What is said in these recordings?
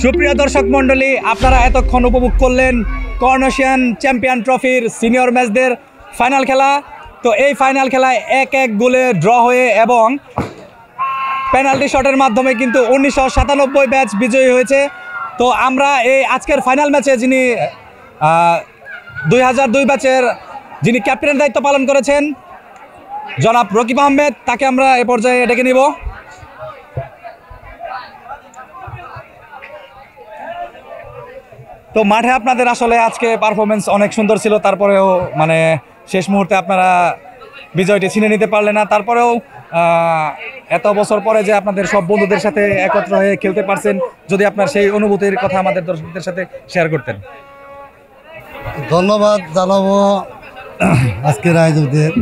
সুপ্রিয় দর্শক মণ্ডলী, আপনারা এতক্ষণ উপভোগ করলেন করোনেশন চ্যাম্পিয়ন ট্রফির সিনিয়র ম্যাচদের ফাইনাল খেলা। তো এই ফাইনাল খেলায় 1-1 গোলে ড্র হয়ে এবং পেনাল্টি শটের মাধ্যমে কিন্তু 1997 ব্যাচ বিজয়ী হয়েছে। তো আমরা এই আজকের ফাইনাল ম্যাচে যিনি 2002 ব্যাচের যিনি ক্যাপ্টেনের দায়িত্ব পালন করেছেন জনাব রকিব আহমেদ, তাকে আমরা এ পর্যায়ে ডেকে নিব। তো মাঠে আপনাদের আসলে আজকে পারফরমেন্স অনেক সুন্দর ছিল, তারপরেও মানে শেষ মুহূর্তে আপনারা বিজয়টি ছিনে নিতে পারলেন না। তারপরেও এত বছর পরে যে আপনাদের সব বন্ধুদের সাথে একত্র হয়ে খেলতে পারছেন, যদি আপনার সেই অনুভূতির কথা আমাদের দর্শকদের সাথে শেয়ার করতেন। ধন্যবাদ জানাবো আজকের আয়োজকদের,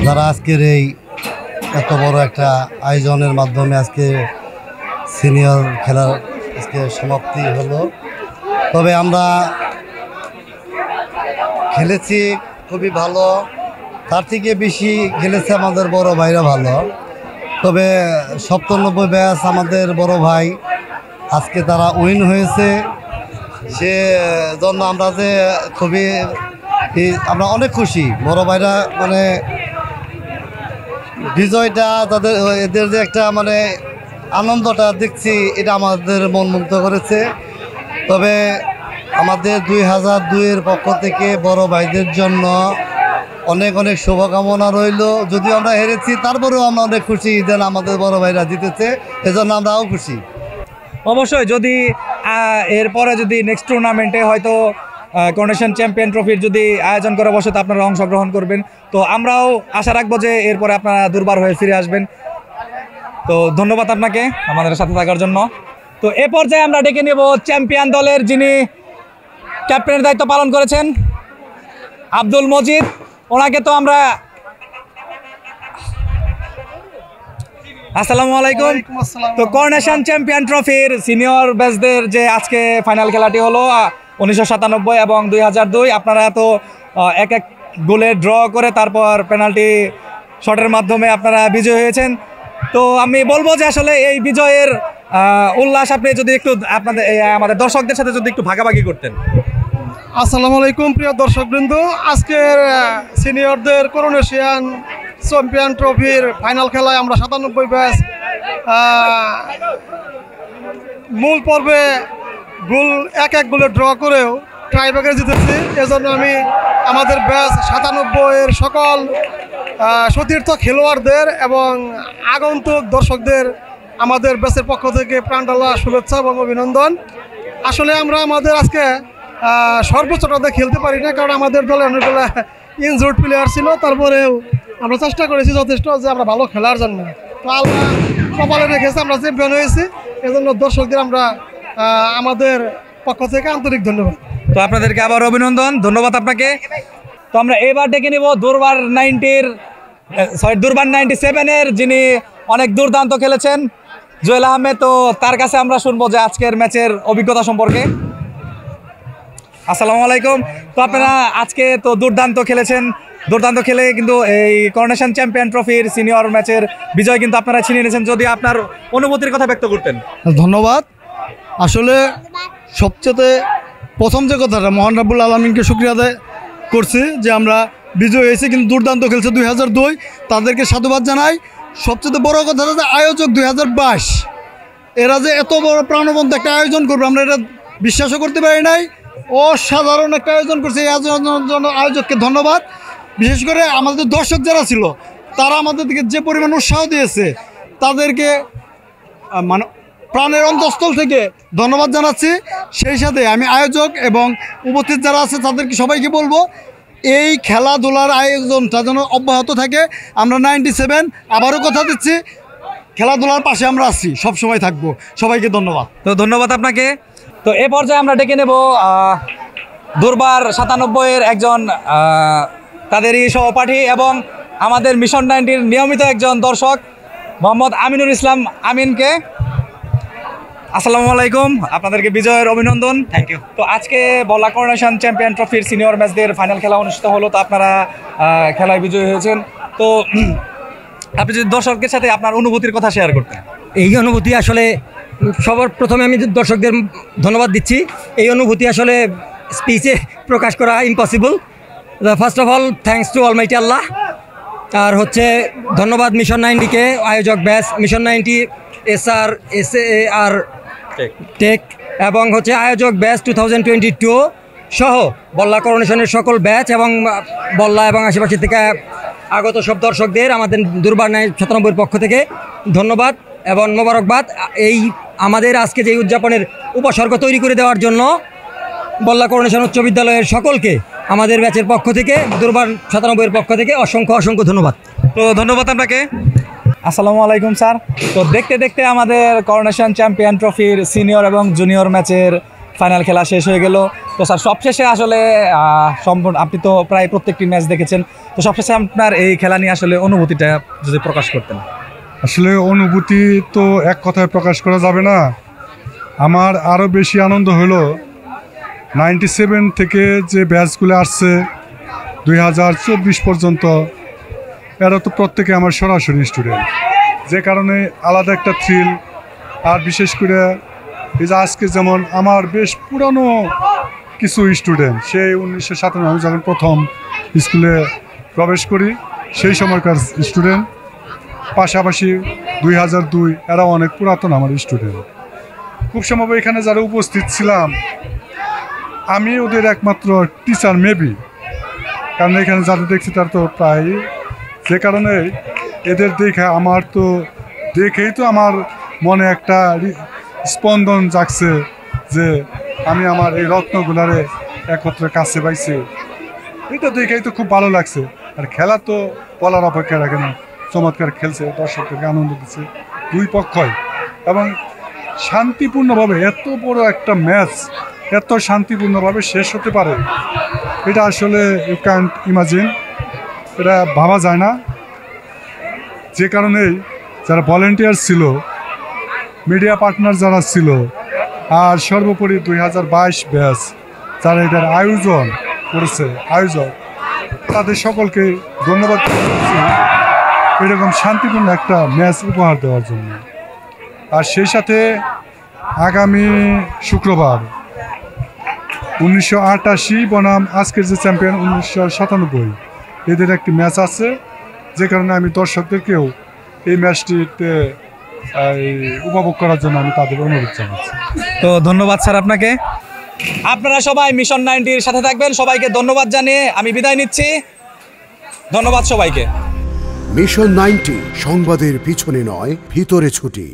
যারা আজকের এই এত বড় একটা আয়োজনের মাধ্যমে আজকে সিনিয়র খেলার আজকে সমাপ্তি হলো। তবে আমরা খেলেছি খুবই ভালো, তার থেকে বেশি খেলেছে আমাদের বড় ভাইরা ভালো। তবে 97 ব্যাচ আমাদের বড় ভাই আজকে তারা উইন হয়েছে, সে জন্য আমরা যে খুবই আমরা অনেক খুশি। বড় ভাইরা মানে বিজয়টা তাদের এদের যে একটা মানে আনন্দটা দেখছি, এটা আমাদের মন মুগ্ধ করেছে। তবে আমাদের 2002-এর পক্ষ থেকে বড় ভাইদের জন্য অনেক অনেক শুভকামনা রইল। যদিও আমরা হেরেছি, তারপরেও আমরা অনেক খুশি যেন আমাদের বড় ভাইরা জিতেছে, এজন্য আমরাও খুশি। অবশ্যই যদি এরপরে যদি নেক্সট টুর্নামেন্টে হয়তো করোনেশন চ্যাম্পিয়ন ট্রফির যদি আয়োজন করে বসে, তো আপনারা অংশগ্রহণ করবেন। তো আমরাও আশা রাখবো যে এরপরে আপনারা দুর্বার হয়ে ফিরে আসবেন। তো ধন্যবাদ আপনাকে আমাদের সাথে থাকার জন্য। তো এ পর্যায়ে আমরা ডেকে নেব চ্যাম্পিয়ন দলের যিনি ক্যাপ্টেনের দায়িত্ব পালন করেছেন আব্দুল মজিদ। ওনাকে তো আমরা আসসালামু আলাইকুম। তো করোনেশন চ্যাম্পিয়ন ট্রফির সিনিয়র ব্যাচদের যে আজকে ফাইনাল খেলাটি হলো 1997 এবং 2002, আপনারা তো 1-1 গোলে ড্র করে তারপর পেনাল্টি শটের মাধ্যমে আপনারা বিজয়ী হয়েছেন। তো আমি বলবো যে আসলে এই বিজয়ের উল্লাস আপনি যদি একটু আপনাদের আমাদের দর্শকদের সাথে যদি একটু ভাগাভাগি করতেন। আসসালামু আলাইকুম প্রিয় দর্শকবৃন্দ, আজকের সিনিয়রদের করোনেশন চ্যাম্পিয়ন ট্রফির ফাইনাল খেলায় আমরা 97 ব্যাচ মূল পর্বে গোল 1-1 গোলে ড্র করেও ট্রাইব্রেকারে জিতেছি। এজন্য আমি আমাদের ব্যাচ 97-এর সকল সতীর্থ খেলোয়াড়দের এবং আগন্তুক দর্শকদের আমাদের ব্যাচের পক্ষ থেকে প্রাণঢালা শুভেচ্ছা এবং অভিনন্দন। আসলে আমরা আমাদের আজকে সর্বোচ্চটাতে খেলতে পারি না, কারণ আমাদের দলে অনেকগুলো ইনজুর্ড প্লেয়ার ছিল। তারপরেও আমরা চেষ্টা করেছি যথেষ্ট যে আমরা ভালো খেলার জন্য। তো আল্লাহ কপালে রেখেছে, আমরা চ্যাম্পিয়ন হয়েছি। এজন্য দর্শকদের আমরা আমাদের পক্ষ থেকে আন্তরিক ধন্যবাদ। তো আপনাদেরকে আবার অভিনন্দন, ধন্যবাদ আপনাকে। তো আমরা এবার ডেকে নিব দুর্বার 97-এর যিনি অনেক দুর্দান্ত খেলেছেন জুয়েল আহমেদ। তো তার কাছে আমরা শুনবো যে আজকের ম্যাচের অভিজ্ঞতা সম্পর্কে। আসসালামু আলাইকুম। তো আপনারা আজকে তো দুর্দান্ত খেলেছেন, দুর্দান্ত খেলে কিন্তু এই করোনেশন চ্যাম্পিয়ন ট্রফির সিনিয়র ম্যাচের বিজয় কিন্তু আপনারা ছিনিয়ে নিয়েছেন। যদি আপনার অনুভূতির কথা ব্যক্ত করতেন। ধন্যবাদ। আসলে সবচেয়ে প্রথম যে কথাটা, মহান রাব্বুল আলামিনকে শুকরিয়া আদায় করছি যে আমরা বিজয় হয়েছি, কিন্তু দুর্দান্ত খেলছে 2002, তাদেরকে সাধুবাদ জানাই। সবচেয়ে বড় কথা যে আয়োজক 2022, এরা যে এত বড় প্রাণবন্ত একটা আয়োজন করবে আমরা এটা বিশ্বাসও করতে পারি নাই। অসাধারণ একটা আয়োজন করছে, এই আয়োজনের জন্য আয়োজককে ধন্যবাদ। বিশেষ করে আমাদের দর্শক যারা ছিল, তারা আমাদেরকে যে পরিমাণ উৎসাহ দিয়েছে, তাদেরকে মানে প্রাণের অন্তঃস্থল থেকে ধন্যবাদ জানাচ্ছি। সেই সাথে আমি আয়োজক এবং উপস্থিত যারা আছে তাদেরকে সবাইকে বলবো, এই খেলাধুলার আয়োজনটা যেন অব্যাহত থাকে। আমরা 97 আবারও কথা দিচ্ছি, খেলাধুলার পাশে আমরা আছি, সবসময় থাকবো। সবাইকে ধন্যবাদ। তো ধন্যবাদ আপনাকে। তো এ পর্যায়ে আমরা ডেকে নেব দুর্বার 97-এর একজন তাদেরই সহপাঠী এবং আমাদের মিশন 90-র নিয়মিত একজন দর্শক মোহাম্মদ আমিনুল ইসলাম আমিনকে। আসসালামু আলাইকুম, আপনাদেরকে বিজয়ের অভিনন্দন। Thank you. তো আজকে বলা করোনেশন চ্যাম্পিয়ন ট্রফির সিনিয়র ম্যাচদের ফাইনাল খেলা অনুষ্ঠিত হলো, তো আপনারা খেলায় বিজয়ী হয়েছেন। তো আপনি যদি দর্শকের সাথে আপনার অনুভূতির কথা শেয়ার করতেন। এই অনুভূতি আসলে সবার প্রথমে আমি দর্শকদের ধন্যবাদ দিচ্ছি। এই অনুভূতি আসলে স্পিচে প্রকাশ করা impossible. First of all thanks to almighty Allah. আর হচ্ছে ধন্যবাদ মিশন 90-কে, আয়োজক ব্যাচ মিশন 90, SR টেক এবং হচ্ছে আয়োজক ব্যাচ 2022 সহ বল্লা করোনেশনের সকল ব্যাচ এবং বল্লা এবং আশেপাশে থেকে আগত সব দর্শকদের আমাদের দুর্বার 97 পক্ষ থেকে ধন্যবাদ এবং মোবারকবাদ। এই আমাদের আজকে যে উদযাপনের উপসর্গ তৈরি করে দেওয়ার জন্য বল্লা করোনেশন উচ্চ বিদ্যালয়ের সকলকে আমাদের ব্যাচের পক্ষ থেকে, দুর্বার 97 পক্ষ থেকে অসংখ্য অসংখ্য ধন্যবাদ। তো ধন্যবাদ আপনাকে। আসসালামু আলাইকুম স্যার। তো দেখতে দেখতে আমাদের করোনেশন চ্যাম্পিয়ন ট্রফির সিনিয়র এবং জুনিয়র ম্যাচের ফাইনাল খেলা শেষ হয়ে গেল। তো স্যার সবশেষে আসলে সম্পূর্ণ আপনি তো প্রায় প্রত্যেকটি ম্যাচ দেখেছেন, তো সবশেষে আপনার এই খেলা নিয়ে আসলে অনুভূতিটা যদি প্রকাশ করতেন। আসলে অনুভূতি তো এক কথায় প্রকাশ করা যাবে না। আমার আরও বেশি আনন্দ হলো 97 থেকে যে ব্যাচগুলো আসছে 2024 পর্যন্ত, এরা তো প্রত্যেকে আমার সরাসরি স্টুডেন্ট, যে কারণে আলাদা একটা থ্রিল। আর বিশেষ করে এই যে আজকে যেমন আমার বেশ পুরানো কিছু স্টুডেন্ট, সেই 1997 আমি যখন প্রথম স্কুলে প্রবেশ করি সেই সময়কার স্টুডেন্ট, পাশাপাশি 2002 এরা অনেক পুরাতন আমার স্টুডেন্ট। খুব সম্ভব এখানে যারা উপস্থিত ছিলাম আমি ওদের একমাত্র টিচার মেবি, কারণ এখানে যাদের দেখছি তার তো প্রায়, যে কারণে এদের দেখেই তো আমার মনে একটা স্পন্দন জাগছে যে আমি আমার এই রত্নগুলারে একত্রে কাছে পাইছি। এটা দেখেই তো খুব ভালো লাগছে। আর খেলা তো বলার অপেক্ষা রাখে না, চমৎকার খেলছে, দর্শকদেরকে আনন্দ দিচ্ছে দুই পক্ষই, এবং শান্তিপূর্ণভাবে এত বড় একটা ম্যাচ এত শান্তিপূর্ণভাবে শেষ হতে পারে, এটা আসলে ইউ ক্যান্ট ইমাজিন, এটা ভাবা যায় না। যে কারণেই যারা ভলেন্টিয়ার ছিল, মিডিয়া পার্টনার যারা ছিল, আর সর্বোপরি 2022 ব্যাচ যারা এটার আয়োজন করেছে, তাদের সকলকে ধন্যবাদ জানাচ্ছি এরকম শান্তিপূর্ণ একটা ম্যাচ উপহার দেওয়ার জন্য। আর সেই সাথে আগামী শুক্রবার 1988 বনাম আজকের যে চ্যাম্পিয়ন 1997 এদের একটি ম্যাচ আছে, যে কারণে আমি দর্শকদেরকেও এই ম্যাচটিতে উপভোগ করার জন্য আমি তাদের অনুরোধ জানাচ্ছি। তো ধন্যবাদ স্যার আপনাকে। আপনারা সবাই মিশন 90-র সাথে থাকবেন। সবাইকে ধন্যবাদ জানিয়ে আমি বিদায় নিচ্ছি। ধন্যবাদ সবাইকে। মিশন 90 সংবাদের পিছনে নয়, ভিতরে ছুটি।